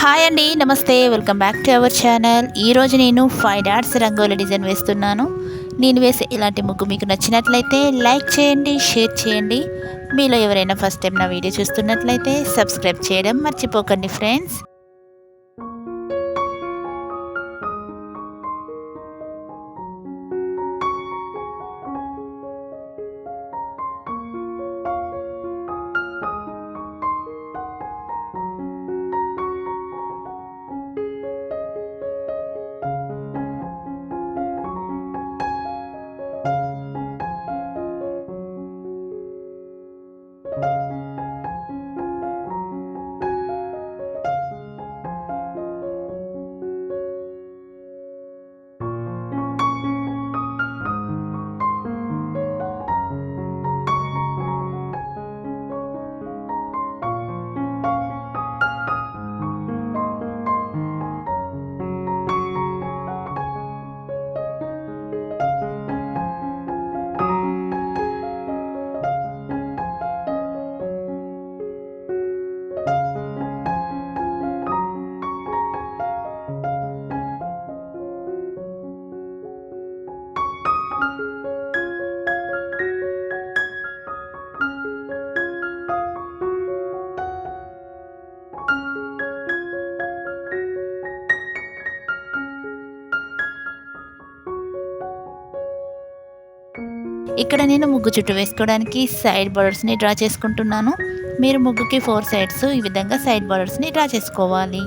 Hi అండి, నమస్తే. Welcome back to our channel. ఈరోజు నేను 5 డాట్స్ రంగోలి డిజైన్ వేస్తున్నాను. నేను వేసే ఇలాంటి ముగ్గు మీకు నచ్చినట్లయితే లైక్ చేయండి, షేర్ చేయండి. మీలో ఎవరైనా ఫస్ట్ టైం నా వీడియో చూస్తున్నట్లయితే సబ్స్క్రైబ్ చేయడం మర్చిపోకండి ఫ్రెండ్స్. ఇక్కడ నేను ముగ్గు చుట్టూ వేసుకోవడానికి సైడ్ బార్డర్స్ని డ్రా చేసుకుంటున్నాను. మీరు ముగ్గుకి 4 సైడ్స్ ఈ విధంగా సైడ్ బార్డర్స్ని డ్రా చేసుకోవాలి.